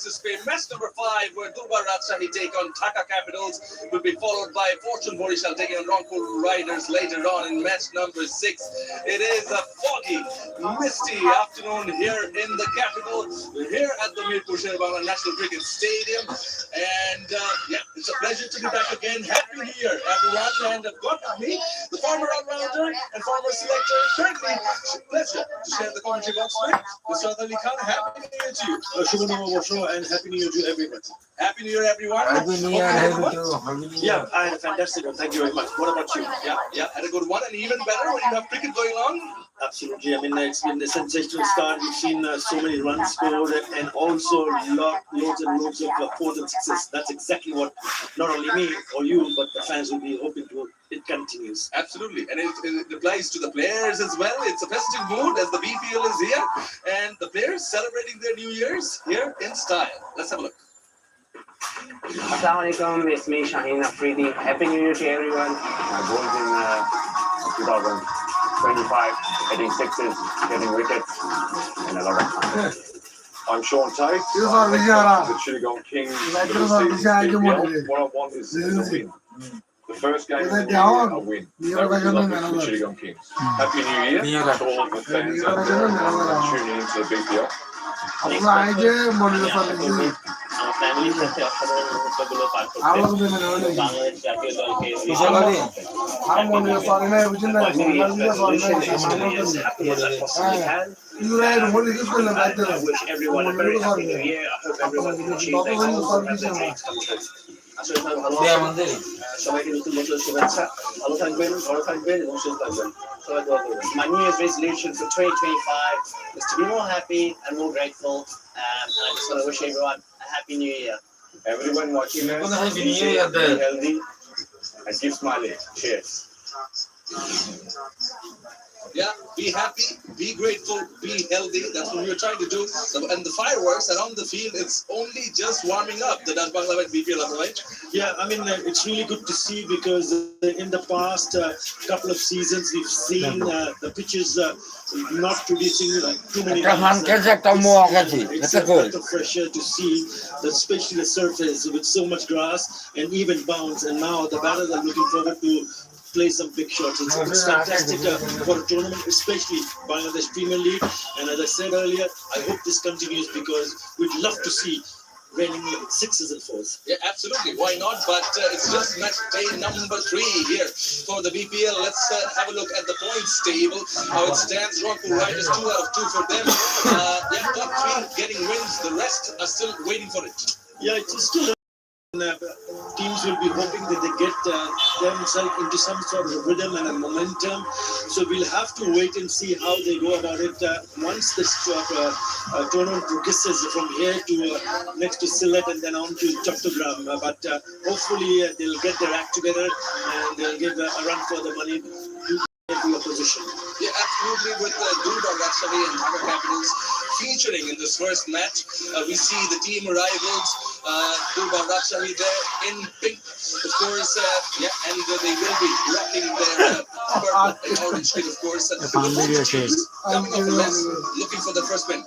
to Spain. Match number 5, where Durbar Rajshahi take on Dhaka Capitals, will be followed by Fortune Borishal taking on Rangpur Riders later on in match number 6. It is a foggy, misty afternoon here in the capital, here at the Mirpur Sherbangla National Cricket Stadium. And it's a pleasure to be back again. Happy New Year, everyone. And I've got with me the former all-rounder and former selector, currently pleasure to share the commentary box with Mr. Ali Khan. Happy New Year to you. And Happy New Year to everyone. Happy New Year, everyone. Happy New Year, Happy New Year. Yeah, I had a fantastic one. Thank you very much. What about you? Yeah, had a good one, and even better when you have cricket going on. Absolutely. I mean, it's been a sensational start. We've seen so many runs scored and also loads and loads of fours and sixes. That's exactly what not only me or you, but the fans will be hoping to. It continues. Absolutely. And it applies to the players as well. It's a festive mood as the BPL is here, and the players celebrating their New Year's here in style. Let's have a look. Assalamualaikum, it's me Shaheen Afridi. Happy New Year to everyone. My goals in 2025, hitting sixes, getting wickets, and a lot of fun. I'm Sean Tate. The Chittagong Kings. What I want is a win. The first game of the year, a win. That would be lovely for the Chittagong Kings. Happy New Year to all the fans out there tuning into the BPL. আমার ফ্যামিলির সাথে অসাধারণ মুহূর্তগুলো পার করতে বাংলাদেশ জাতীয় দলকে সবাইকে নতুন বছরের শুভেচ্ছা। ভালো থাকবেন, ভালো থাকবেন এবং সুস্থ থাকবেন। সবাই দোয়া করবেন। My New Year's resolution for 2025 is to be more happy and more grateful, and I just want to wish everyone a happy new year. Everyone watching us, be safe, be healthy, and keep smiling. Cheers. Yeah, be happy, be grateful, be healthy. That's what we're trying to do. And the fireworks around the field, it's only just warming up the Bangladesh BPL, right? Yeah, I mean, it's really good to see because in the past couple of seasons, we've seen the pitches not producing too many runs. It's a breath of fresh air to see, especially the surface with so much grass and even bounce. And now the batters are looking forward to play some big shots. It's fantastic for a tournament, especially Bangladesh Premier League. And as I said earlier, I hope this continues because we'd love to see raining sixes and fours. Yeah, absolutely. Why not? But it's just match day number 3 here for the BPL. Let's have a look at the points table. How it stands. Rangpur Riders 2 out of 2 for them. Top 3 getting wins. The rest are still waiting for it. Yeah, it's still. Teams will be hoping that they get themselves into some sort of rhythm and a momentum. So we'll have to wait and see how they go about it once this tournament progresses from here to next to Sylhet and then on to Chattogram. But hopefully they'll get their act together and they'll give a run for the money to the opposition. Yeah, absolutely. With Durbar Rajshahi and Dhaka Capitals featuring in this first match, we see the team rivals Durbar Rajshahi there in pink, of course. And they will be rocking their purple and orange kit, of course. Coming off the bench, looking for the first win.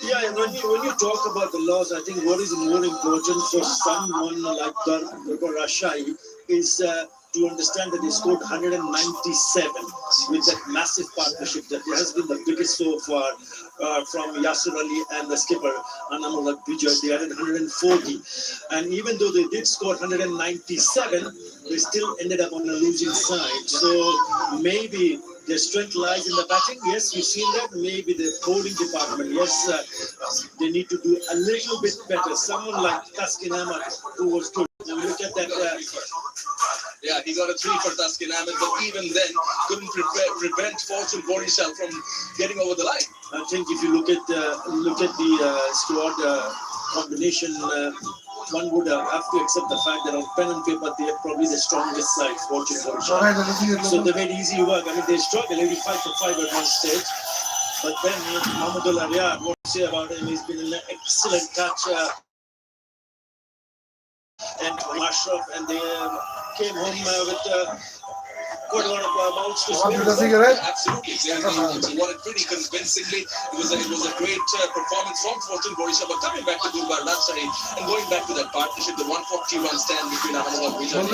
Yeah, and when you talk about the loss, I think what is more important for someone like Durbar Rajshahi is to understand that they scored 197 with that massive partnership that has been the biggest so far from Yasir Ali and the skipper Anamullah Bijay. They added 140, and even though they did score 197, they still ended up on the losing side. So maybe their strength lies in the batting. Yes, you've seen that. Maybe the bowling department. Yes, they need to do a little bit better. Someone like Taskin Ahmad, who was good. Look at that. Yeah, he got a 3 for Taskin Ahmed, but even then couldn't prevent Fortune Borishal from getting over the line. I think if you look at the squad combination, one would have to accept the fact that on pen and paper they are probably the strongest side, Fortune Borishal. So they made easy work. I mean, they struggled 85 for 5 at one stage. But then Mahmudullah Riyad, what to say about him? He's been an excellent touch. And Ashraf, and they came home with quite a lot of mouths to spin. Absolutely. He won it pretty convincingly. It was a great performance from Fortune Borisha. But coming back to Durbar Rajshahi and going back to that partnership, the 140-run stand between Ahmedabad Vision and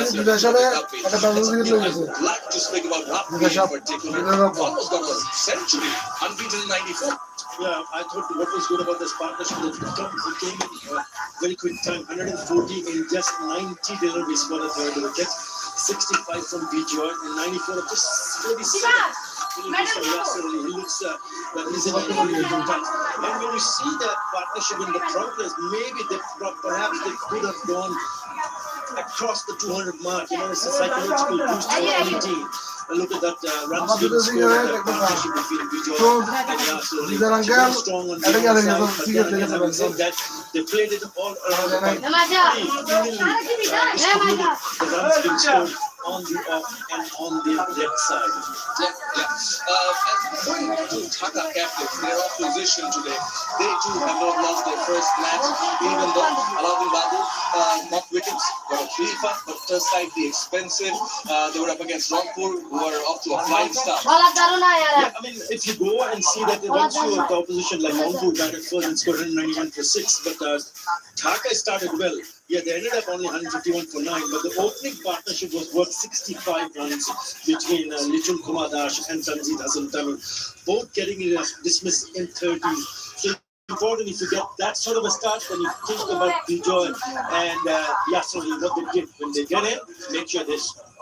I'd like to speak about Rafi in particular. Almost got a century, unbeaten in 94. Yeah, I thought what was good about this partnership is it came in very quick time, 140 in just 90 deliveries for the third wicket, 65 from Bijoy and 94 of just 47. He looks he's in a touch. And when you see that partnership in the progress, maybe perhaps they could have gone across the 200 mark. You know, it's a psychological boost for any team. Look at that runs being scored, that partnership between Bijoy and Yasser. Very strong on the side. Having said that, they played it all around the park. Distributed the runs being scored on the off and on the left side. And going to Dhaka Capitals, their opposition today, they too have not lost their first match, even though Alauddin Babu knocked wickets, got a 3 but just slightly expensive. They were up against Rangpur, who were off to a flying start. Yeah, I mean, if you go and see that once you have the opposition like Rangpur batted first and scored 191 for 6, but Dhaka started well. Yeah, they ended up only 151 for 9, but the opening partnership was worth 65 runs between Lichun Kumar Dash and Tanzid Hassan Tamim, both getting dismissed in 30s. So it's important if you get that sort of a start when you think about Bijoy and Yasser, what they did. When they get in, make sure they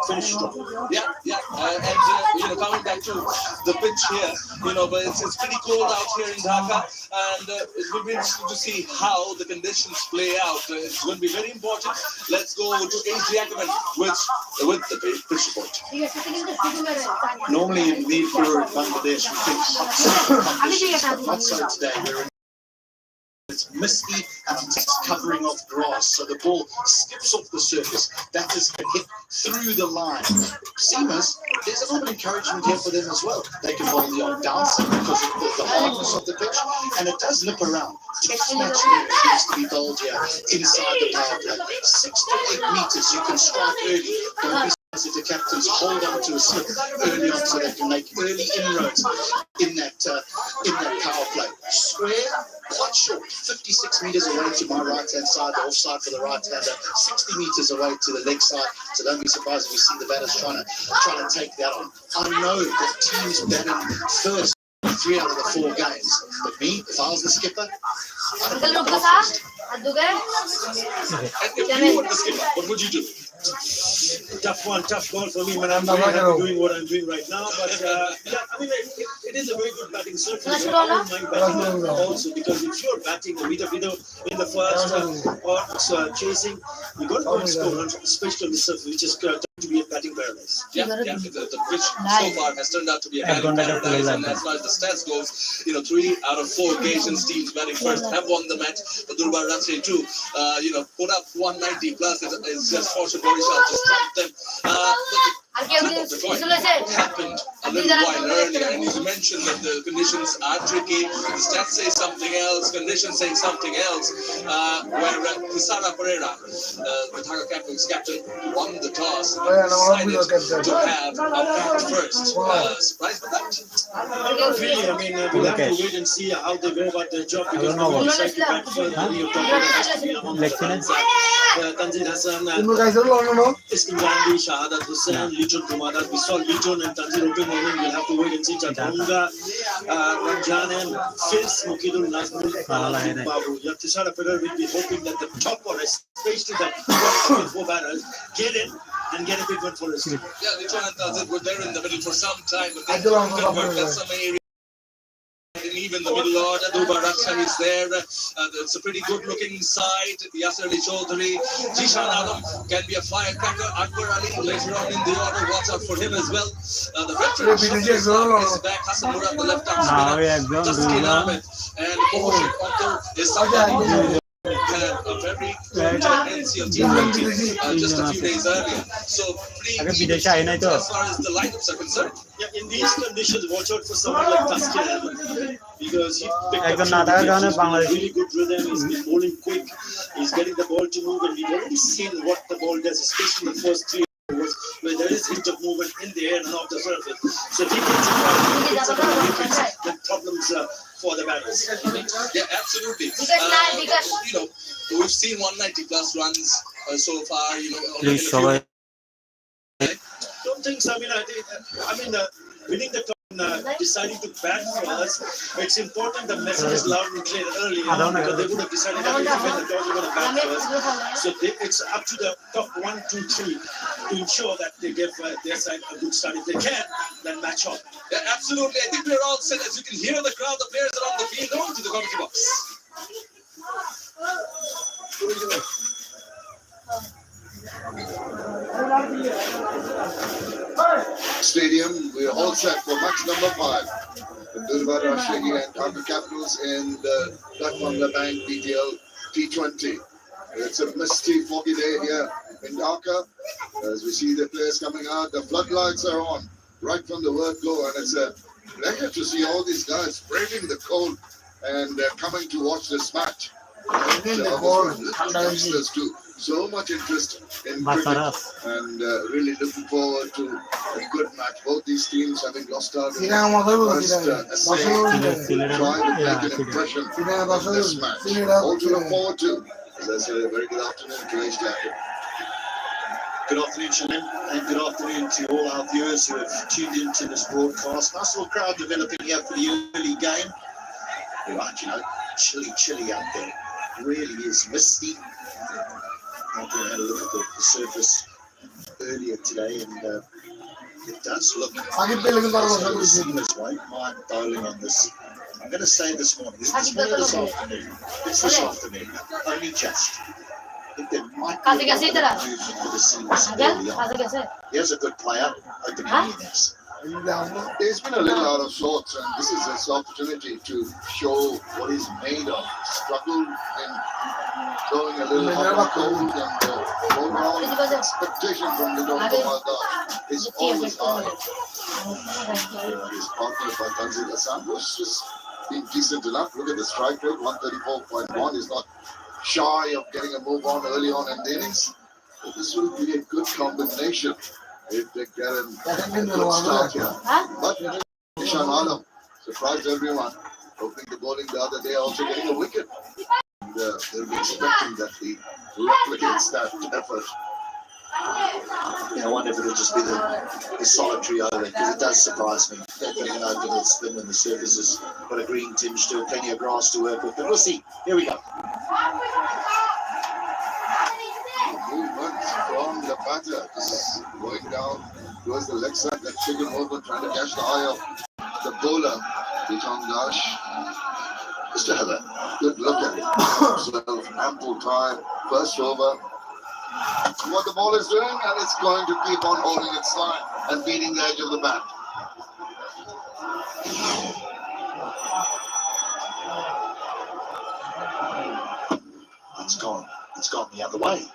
finish strong. Yeah. And coming back to the pitch here, but it's pretty cold out here in Dhaka, and it will be interesting to see how the conditions play out. It's going to be very important. Let's go to H.D. Ackerman with the pitch report. Normally in Mirpur, Bangladesh, we think hot sun today. It's misty and it's covering off grass, so the ball skips off the surface. That is a hit through the line. Seamers, there's a lot of encouragement here for them as well. They can bowl the odd downside because of the hardness of the pitch, and it does nip around. Test match needs to be bowled here inside the power play. 6 to 8 meters, you can strike early. Don't be if the captains hold on to a slip early on so they can make early inroads in that power play. Square, quite short, 56 meters away to my right-hand side, the offside for the right-hander, 60 meters away to the leg side, so don't be surprised if we see the batters trying to take that on. I know that teams batting first 3 out of the 4 games, but me, if I was the skipper, I'd have got first. And if you were the skipper, what would you do? Tough call for me, man. I'm very happy doing what I'm doing right now. But I mean, it is a very good batting surface. I don't mind batting also, because if you're batting in the first or chasing, you got to go and score runs, especially on the surface, which is turned to be a batting paradise. Yeah. The pitch so far has turned out to be a batting paradise, and as far as the stats goes, 3 out of 4 occasions teams batting first have won the match. But Durbar Rajshahi too, put up 190 plus. It's just Fortune Borisha just trumped them. But the flip of the coin happened a little while earlier, and you mentioned that the conditions are tricky. The stats say something else, conditions say something else. Where Kisara Pereira, the Dhaka Capitals captain, won the toss and decided to have a bat first. Surprised with that? Not really. I mean, we'll have to wait and see how they go about their job, because they decide to bat for Tanzid Hassan, Iskin Gandhi, Shahadat Hussain, Lichun Kumar. We saw Lichun and Tanzid open inning. We'll have to wait and see Chaturanga, Ranjan and Fils, Mukidul Nazmul, Babu. Tisara Pereira will be hoping that the top order, especially the 4 batters, get in and get a big one for us. Yeah, Lichun and Tanzid were there in the middle for some time, but they couldn't convert. That's some area. Even the middle order, Durbar Rajshahi is there. It's a pretty good-looking side. Yasser Ali Chaudhary, Jishan Adam can be a firecracker. Akbar Ali later on in the order. Watch out for him as well. The veteran is back. Hassan Murad, the left-arm spinner. Taskin Ahmed and Kohoshin Otto is someone had a very good NCL T20 just a few days earlier. So pretty as far as the lineups are concerned. Yeah, in these conditions, watch out for someone like Taskin Ahmed, because he picked up really good rhythm. He's been bowling quick. He's getting the ball to move, and we've already seen what the ball does, especially the first 3 overs where there is hint of movement in the air and off the surface. So if he gets it right, then problems for the batters. Yeah, absolutely. We've seen 190 plus runs so far. Please, Sawai. Don't think so. Winning the toss and deciding to bat first, it's important the message is loud and clear early on because they would have decided that if they win the toss, they're going to bat first. So it's up to the top 1, 2, 3 to ensure that they give their side a good start. If they can, then match on. Yeah, absolutely. I think we're all set. As you can hear the crowd, the players are on the field. Over to the commentary box. Stadium, we're all set for match number 5. The Durbar Rashidi and Dhaka Capitals in the Dak Bangla Bank BTL T20. It's a misty, foggy day here in Dhaka. As we see the players coming out, the floodlights are on right from the word go, and it's a pleasure to see all these guys braving the cold and coming to watch this match. Youngsters too. So much interest in cricket and really looking forward to a good match. Both these teams having lost out in the first trying to make an impression in this match. All to look forward to. As I say, a very good afternoon to each Jacket. Good afternoon, Shalin, and good afternoon to all our viewers who have tuned into this broadcast. Nice little crowd developing here for the early game. Right, chilly out there. It really is misty. I had a look at the surface earlier today, and it does look this way. Mind bowling on this. I'm going to say this morning. This afternoon. It's this afternoon. Only just. I think there might be a movement for the seams early on. Here's a good player opening innings. He's been a little out of sorts, and this is his opportunity to show what he's made of. Struggled in going a little hot and cold, and overall expectation from the Dr. Maldash is always high. His partner by Tanzil Hassan was just being decent enough. Look at the strike rate, 134.1. He's not shy of getting a move on early on in the innings. But this will be a good combination if they get a good start here. But Ishan Alam surprised everyone, opening the bowling the other day, also getting a wicket. And they'll be expecting that he replicates that effort. I wonder if it'll just be the solitary over, because it does surprise me. They're putting an open spin when the surface has got a green tinge to it, plenty of grass to work with. But we'll see. Here we go. Movement from the batter, just going down towards the leg side, that chicken over, trying to catch the eye of the bowler, Bichon Dash. Just to have a good look at it. So ample time, first over. What the ball is doing, and it's going to keep on holding its line and beating the edge of the bat. It's gone. It's gone the other way.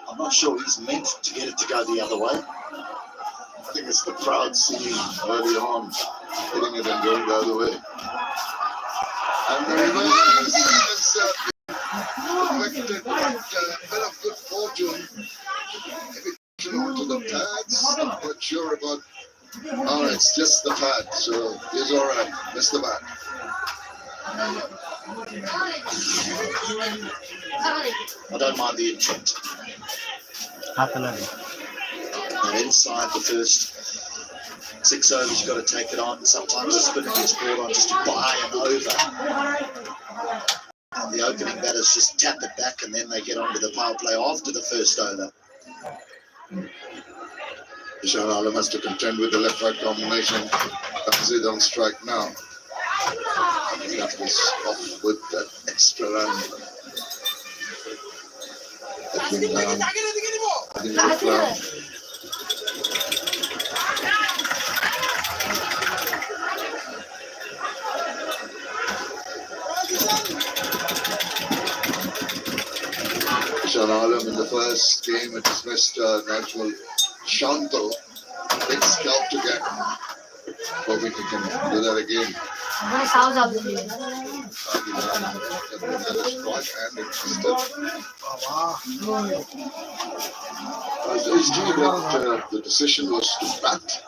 I'm not sure he's meant to get it to go the other way. I think it's the crowd singing early on, hitting it and going the other way. And the reverse is affected, but a bit of good fortune. Maybe onto the pads. I'm not sure about. Oh, it's just the pad, so he's all right. Missed the bat. I don't mind the intent. And inside the first 6 overs, you've got to take it on. Sometimes a spinner gets brought on just to buy an over. And the opening batters just tap it back, and then they get onto the power play after the first over. Ishan Alam has to contend with the left-right combination. Tanzil on strike now. That was off with that extra run. Ishan Alam in the first game, it dismissed Najmul Shantal. Big scalp to get. Hoping he can do that again. His team, the decision was to bat